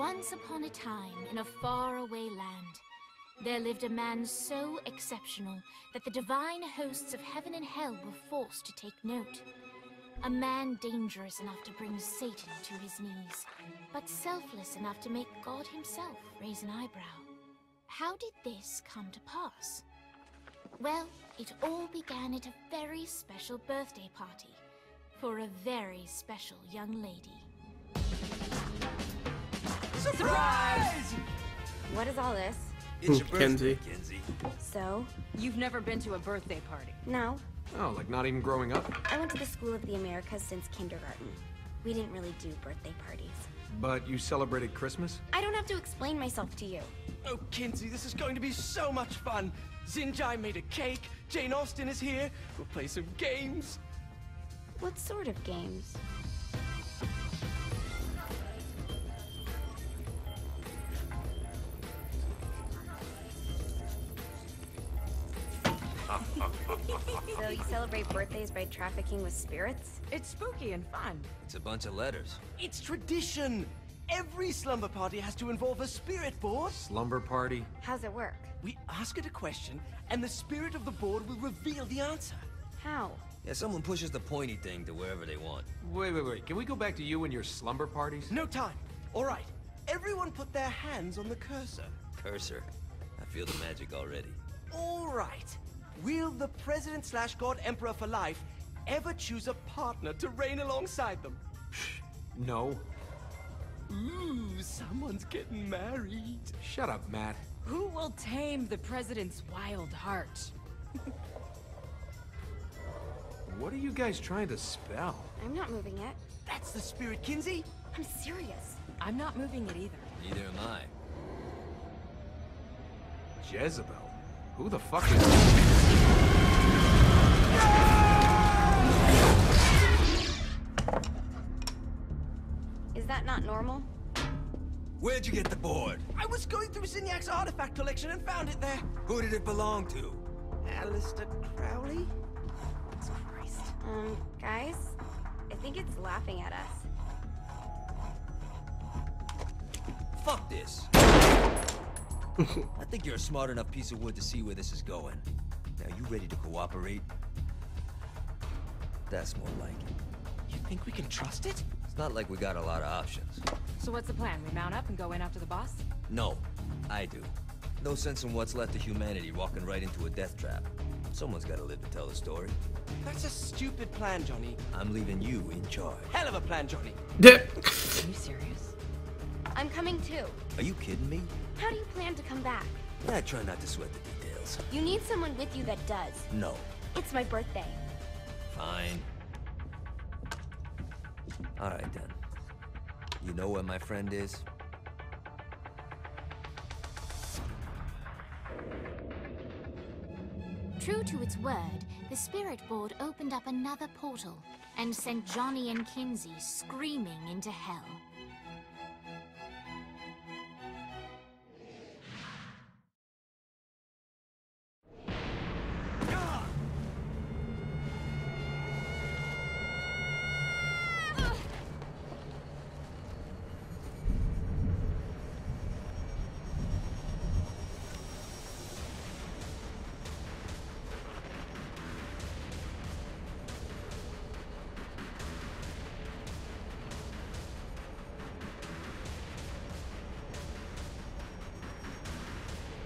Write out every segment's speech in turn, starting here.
Once upon a time, in a faraway land, there lived a man so exceptional that the divine hosts of heaven and hell were forced to take note. A man dangerous enough to bring Satan to his knees, but selfless enough to make God himself raise an eyebrow. How did this come to pass? Well, it all began at a very special birthday party for a very special young lady. Surprise! What is all this? It's your birthday, Kenzie. Kenzie. So? You've never been to a birthday party? No. Oh, like not even growing up? I went to the School of the Americas since kindergarten. We didn't really do birthday parties. But you celebrated Christmas? I don't have to explain myself to you. Oh, Kinsey, this is going to be so much fun. Zinjai made a cake, Jane Austen is here, we'll play some games. What sort of games? So you celebrate birthdays by trafficking with spirits? It's spooky and fun. It's a bunch of letters. It's tradition. Every slumber party has to involve a spirit board. Slumber party? How's it work? We ask it a question, and the spirit of the board will reveal the answer. How? Yeah, someone pushes the pointy thing to wherever they want. Wait. Can we go back to you and your slumber parties? No time. All right. Everyone put their hands on the cursor. Cursor. I feel the magic already. All right. Will the President/God Emperor for life ever choose a partner to reign alongside them? No. Ooh, someone's getting married. Shut up, Matt. Who will tame the president's wild heart? What are you guys trying to spell? I'm not moving it. That's the spirit, Kinsey. I'm serious. I'm not moving it either. Neither am I. Jezebel? Who the fuck is... Is that not normal? Where'd you get the board? I was going through Zignac's artifact collection and found it there. Who did it belong to? Alistair Crowley? Christ. Guys? I think it's laughing at us. Fuck this. I think you're a smart enough piece of wood to see where this is going. Now, you ready to cooperate? That's more like it. You think we can trust it? It's not like we got a lot of options. So what's the plan? We mount up and go in after the boss? No, I do. No sense in what's left of humanity walking right into a death trap. Someone's gotta live to tell the story. That's a stupid plan, Johnny. I'm leaving you in charge. Hell of a plan, Johnny. Are you serious? I'm coming too. Are you kidding me? How do you plan to come back? I try not to sweat the details. You need someone with you that does. No. It's my birthday. Fine. Alright then. You know where my friend is? True to its word, the spirit board opened up another portal and sent Johnny and Kinsey screaming into hell.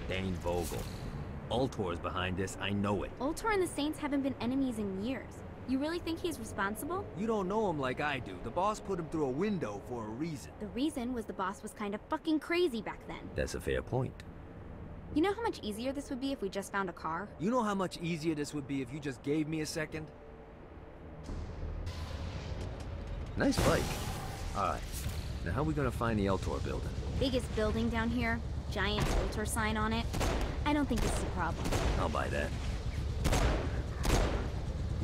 Dane Vogel. Ultor's behind this, I know it. Ultor and the Saints haven't been enemies in years. You really think he's responsible? You don't know him like I do. The boss put him through a window for a reason. The reason was the boss was kind of fucking crazy back then. That's a fair point. You know how much easier this would be if we just found a car? You know how much easier this would be if you just gave me a second? Nice bike. Alright. Now how are we gonna find the Eltor building? Biggest building down here. Giant Ultor sign on it. I don't think this is a problem. I'll buy that.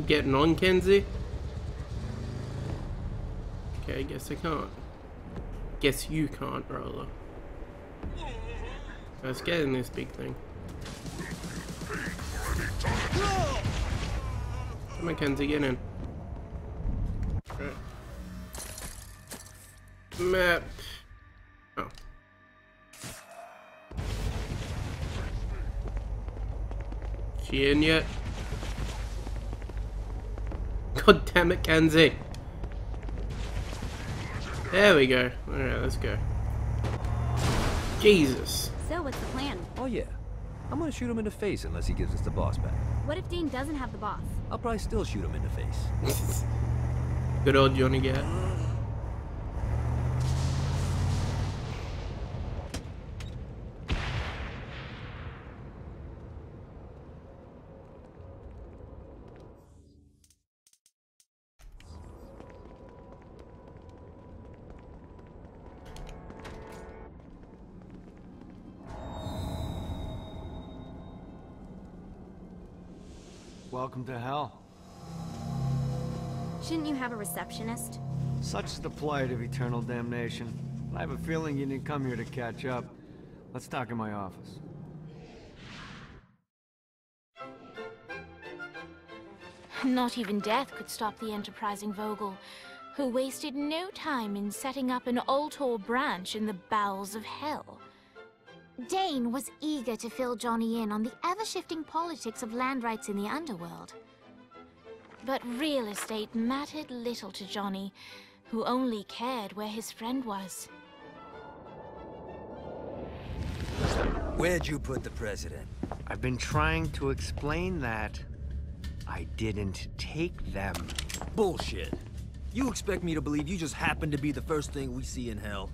Getting on, Kenzie? Okay, I guess I can't. Guess you can't, rather. Let's get in this big thing. Come on, Kenzie, get in. Right. Map. Oh. She in yet? God damn it, Kenzie. There we go. Alright, let's go. Jesus. So, what's the plan? Oh yeah. I'm gonna shoot him in the face unless he gives us the boss back. What if Dane doesn't have the boss? I'll probably still shoot him in the face. Good old Johnny Gat. Welcome to hell. Shouldn't you have a receptionist? Such is the plight of eternal damnation. I have a feeling you didn't come here to catch up. Let's talk in my office. Not even death could stop the enterprising Vogel, who wasted no time in setting up an Ultor branch in the bowels of hell. Dane was eager to fill Johnny in on the ever-shifting politics of land rights in the underworld. But real estate mattered little to Johnny, who only cared where his friend was. Where'd you put the president? I've been trying to explain that. I didn't take them. Bullshit. You expect me to believe you just happened to be the first thing we see in hell?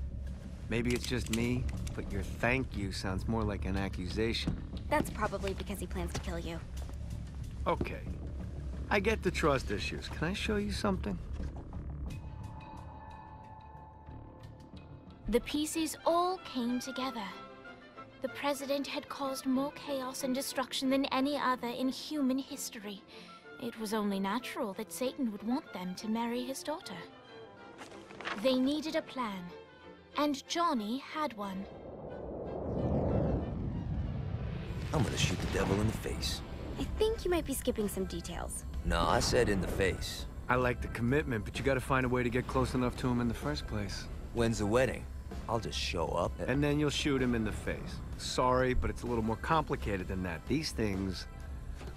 Maybe it's just me, but your thank you sounds more like an accusation. That's probably because he plans to kill you. Okay. I get the trust issues. Can I show you something? The pieces all came together. The president had caused more chaos and destruction than any other in human history. It was only natural that Satan would want them to marry his daughter. They needed a plan, and Johnny had one. I'm gonna shoot the devil in the face. I think you might be skipping some details. No, I said in the face. I like the commitment, but you gotta find a way to get close enough to him in the first place. When's the wedding? I'll just show up And then you'll shoot him in the face. Sorry, but it's a little more complicated than that. These things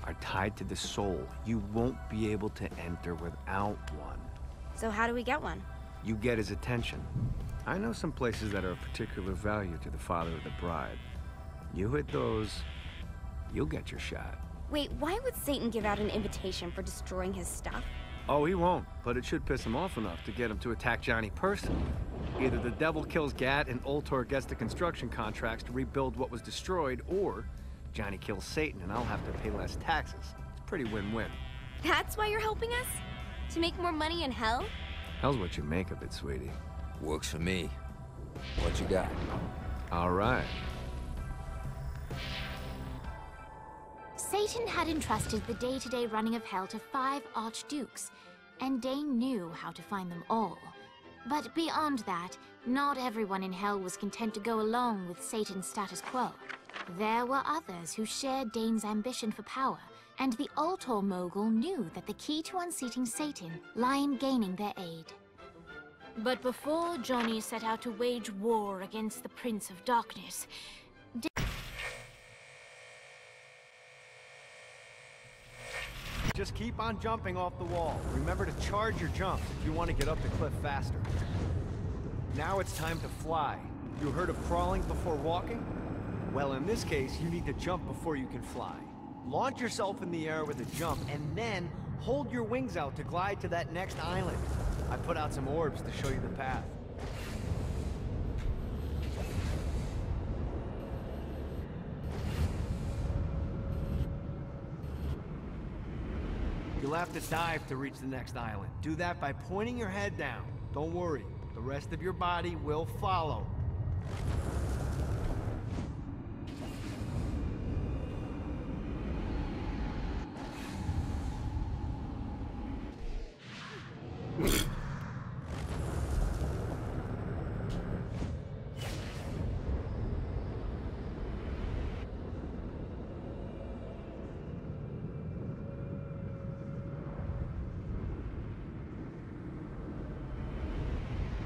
are tied to the soul. You won't be able to enter without one. So how do we get one? You get his attention. I know some places that are of particular value to the father of the bride. You hit those, you'll get your shot. Wait, why would Satan give out an invitation for destroying his stuff? Oh, he won't, but it should piss him off enough to get him to attack Johnny personally. Either the devil kills Gat and Ultor gets the construction contracts to rebuild what was destroyed, or Johnny kills Satan and I'll have to pay less taxes. It's pretty win-win. That's why you're helping us? To make more money in hell? Hell's what you make of it, sweetie. Works for me. What you got? All right. Satan had entrusted the day-to-day running of hell to 5 archdukes, and Dane knew how to find them all. But beyond that, not everyone in hell was content to go along with Satan's status quo. There were others who shared Dane's ambition for power, and the Ultor mogul knew that the key to unseating Satan lay in gaining their aid. But before Johnny set out to wage war against the Prince of Darkness, Just keep on jumping off the wall. Remember to charge your jumps if you want to get up the cliff faster. Now it's time to fly. You heard of crawling before walking? Well, in this case, you need to jump before you can fly. Launch yourself in the air with a jump, and then hold your wings out to glide to that next island. I put out some orbs to show you the path. You'll have to dive to reach the next island. Do that by pointing your head down. Don't worry, the rest of your body will follow.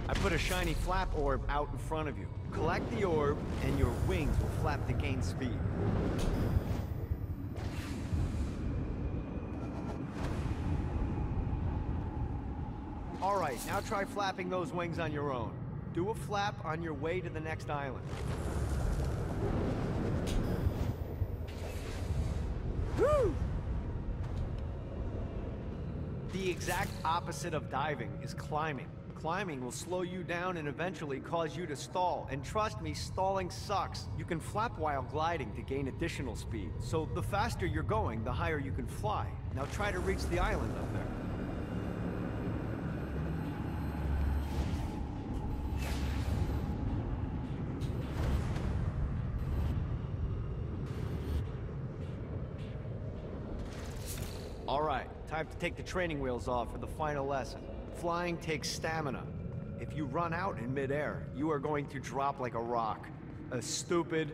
I put a shiny flap orb out in front of you. Collect the orb, and your wings will flap to gain speed. right, now try flapping those wings on your own. Do a flap on your way to the next island. Woo! The exact opposite of diving is climbing. Climbing will slow you down and eventually cause you to stall. And trust me, stalling sucks. You can flap while gliding to gain additional speed. So the faster you're going, the higher you can fly. Now try to reach the island up there. All right, time to take the training wheels off for the final lesson. Flying takes stamina. If you run out in midair, you are going to drop like a rock. A stupid,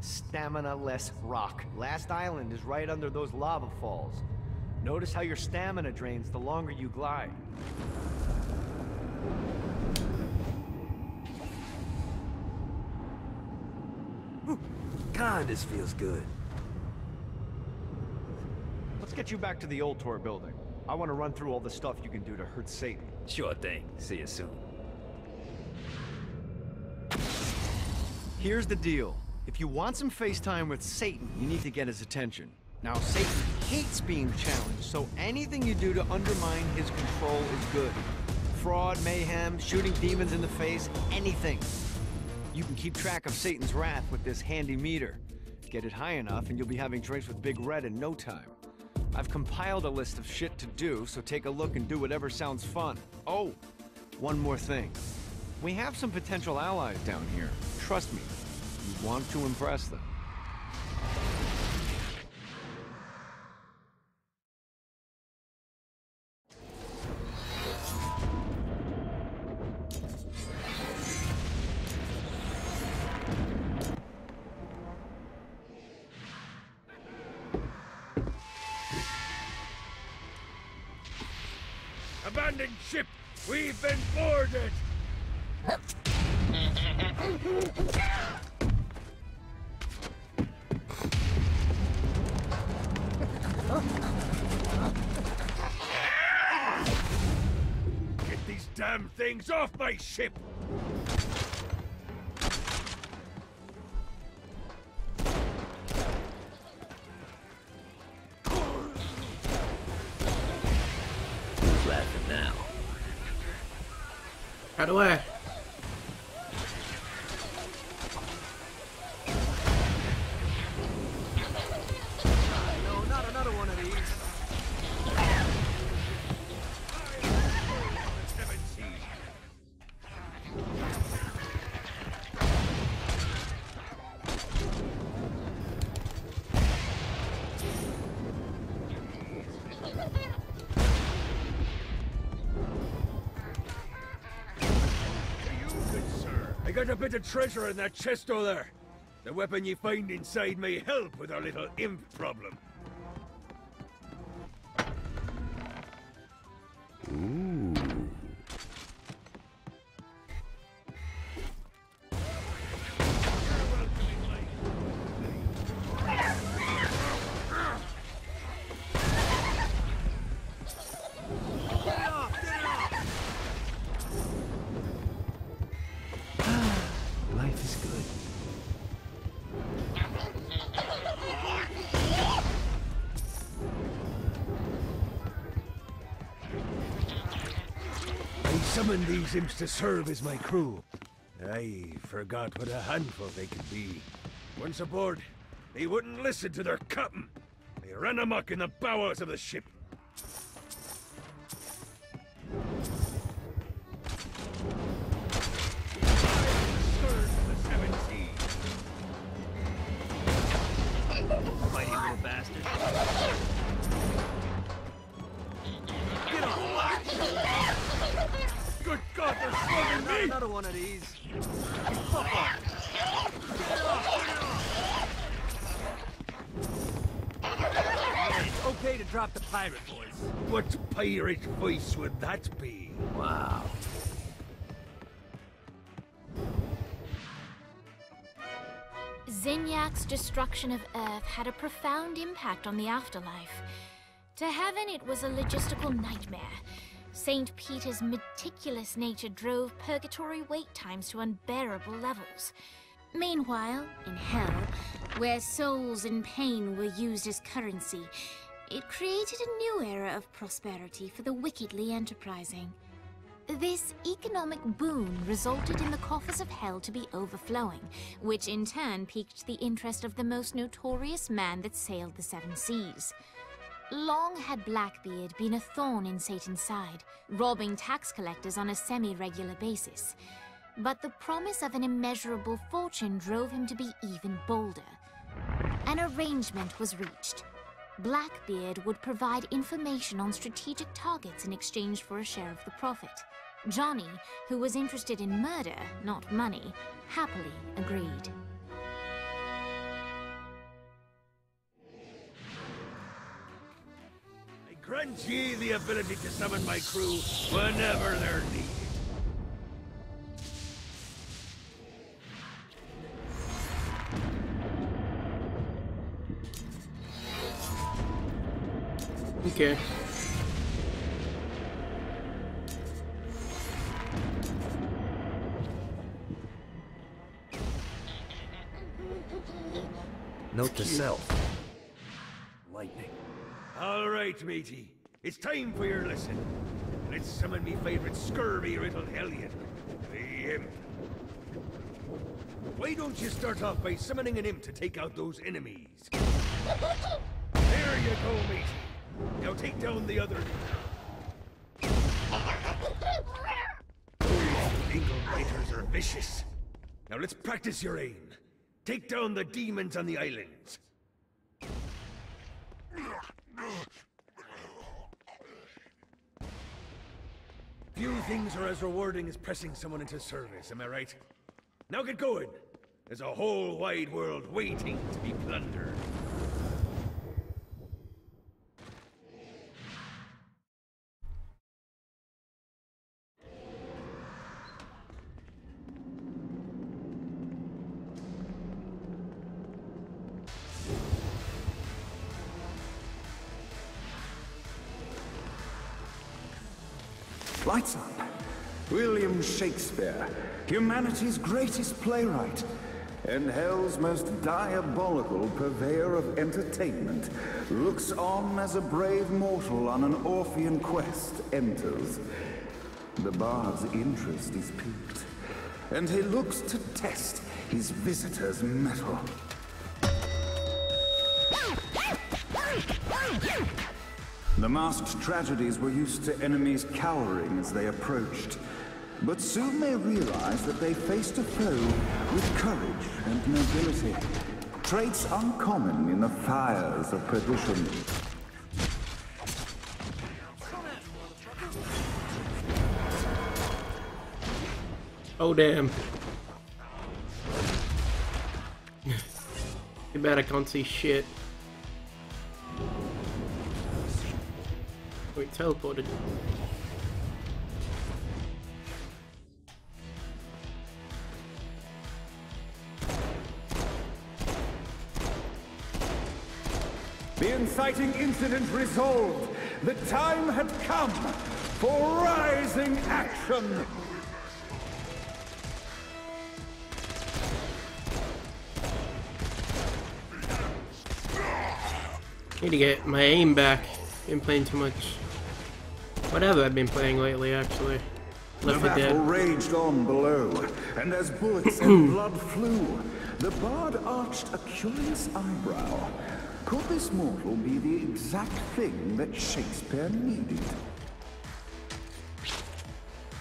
stamina-less rock. Last island is right under those lava falls. Notice how your stamina drains the longer you glide. God, this feels good. Let's get you back to the old tour building. I want to run through all the stuff you can do to hurt Satan. Sure thing. See you soon. Here's the deal. If you want some FaceTime with Satan, you need to get his attention. Now, Satan hates being challenged, so anything you do to undermine his control is good. Fraud, mayhem, shooting demons in the face, anything. You can keep track of Satan's wrath with this handy meter. Get it high enough and you'll be having drinks with Big Red in no time. I've compiled a list of shit to do, so take a look and do whatever sounds fun. Oh, one more thing. We have some potential allies down here. Trust me, you want to impress them. Abandoned ship! We've been boarded! Get these damn things off my ship! Now. How do I? No, not another one of these. I got a bit of treasure in that chest over there. The weapon you find inside may help with our little imp problem. Ooh. Life is good. I summoned these imps to serve as my crew. I forgot what a handful they could be. Once aboard, they wouldn't listen to their captain. They ran amok in the bowels of the ship. Mighty little bastard. Get on! Good God, they're slugging me! Another one of these. Fuck off! It's okay to drop the pirate voice. What pirate voice would that be? Wow. Zinyak's destruction of Earth had a profound impact on the afterlife. To Heaven, it was a logistical nightmare. St. Peter's meticulous nature drove purgatory wait times to unbearable levels. Meanwhile, in hell, where souls in pain were used as currency, it created a new era of prosperity for the wickedly enterprising. This economic boon resulted in the coffers of hell to be overflowing, which in turn piqued the interest of the most notorious man that sailed the seven seas. Long had Blackbeard been a thorn in Satan's side, robbing tax collectors on a semi-regular basis. But the promise of an immeasurable fortune drove him to be even bolder. An arrangement was reached. Blackbeard would provide information on strategic targets in exchange for a share of the profit. Johnny, who was interested in murder, not money, happily agreed. I grant ye the ability to summon my crew whenever they're needed. Okay. Note to self. Lightning. All right, matey. It's time for your lesson. Let's summon me favorite scurvy-riddled hellion, the Imp. Why don't you start off by summoning an Imp to take out those enemies? There you go, matey. Now take down the other. Those eagle biters are vicious. Now let's practice your aim. Take down the demons on the islands. Few things are as rewarding as pressing someone into service, am I right? Now get going. There's a whole wide world waiting to be plundered. Lights up. William Shakespeare, humanity's greatest playwright, and hell's most diabolical purveyor of entertainment, looks on as a brave mortal on an Orphean quest enters. The bard's interest is piqued, and he looks to test his visitor's mettle. The masked tragedies were used to enemies cowering as they approached, but soon they realized that they faced a foe with courage and nobility, traits uncommon in the fires of perdition. Oh damn. Too bad I can't see shit. Wait, teleported. The inciting incident resolved. The time had come for rising action. Need to get my aim back. Been playing too much. Whatever I've been playing lately, actually. Left 4 Dead. The battle raged on below, and as bullets and blood flew, the bard arched a curious eyebrow. Could this mortal be the exact thing that Shakespeare needed?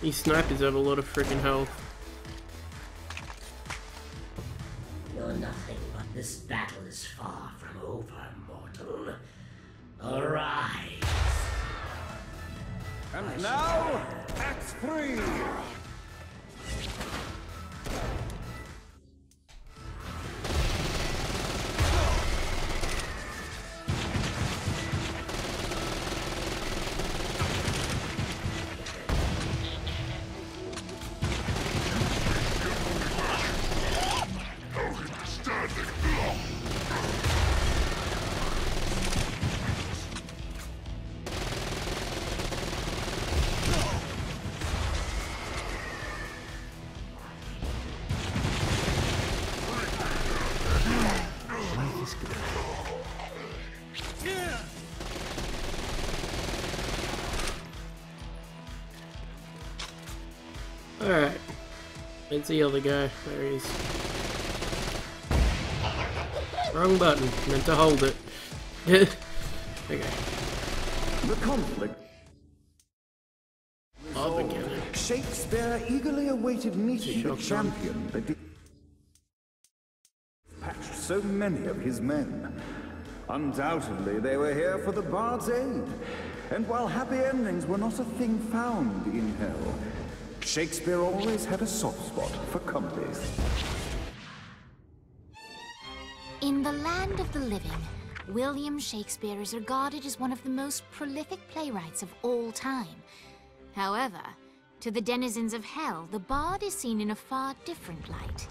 These snipers have a lot of freaking health. You're nothing, but this battle is far from over, mortal. Arise! And now, Act 3! Alright. It's the other guy. There he is. Wrong button. Meant to hold it. Okay. The conflict. I'll begin. Shakespeare eagerly awaited meeting the champion that dispatched so many of his men. Undoubtedly, they were here for the Bard's aid. And while happy endings were not a thing found in hell, Shakespeare always had a soft spot for comedies. In the land of the living, William Shakespeare is regarded as one of the most prolific playwrights of all time. However, to the denizens of hell, the bard is seen in a far different light.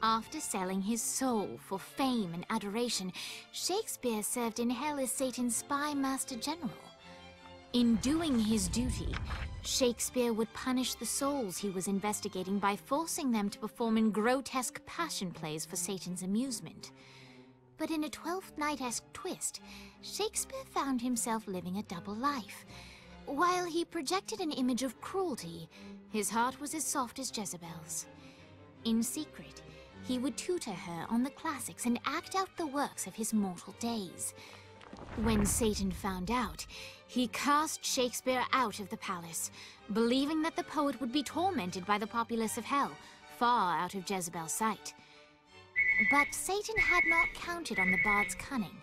After selling his soul for fame and adoration, Shakespeare served in hell as Satan's spy master general. In doing his duty, Shakespeare would punish the souls he was investigating by forcing them to perform in grotesque passion plays for Satan's amusement. But in a Twelfth Night-esque twist, Shakespeare found himself living a double life. While he projected an image of cruelty, his heart was as soft as Jezebel's. In secret, he would tutor her on the classics and act out the works of his mortal days. When Satan found out, he cast Shakespeare out of the palace, believing that the poet would be tormented by the populace of hell, far out of Jezebel's sight. But Satan had not counted on the bard's cunning.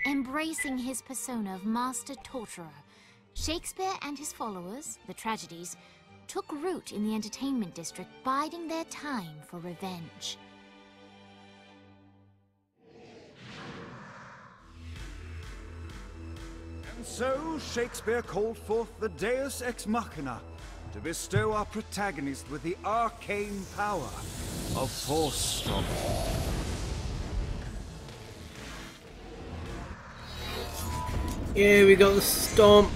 Embracing his persona of master torturer, Shakespeare and his followers, the tragedies, took root in the entertainment district, biding their time for revenge. And so, Shakespeare called forth the Deus Ex Machina to bestow our protagonist with the arcane power of Force Stomp. Yeah, we got the Stomp.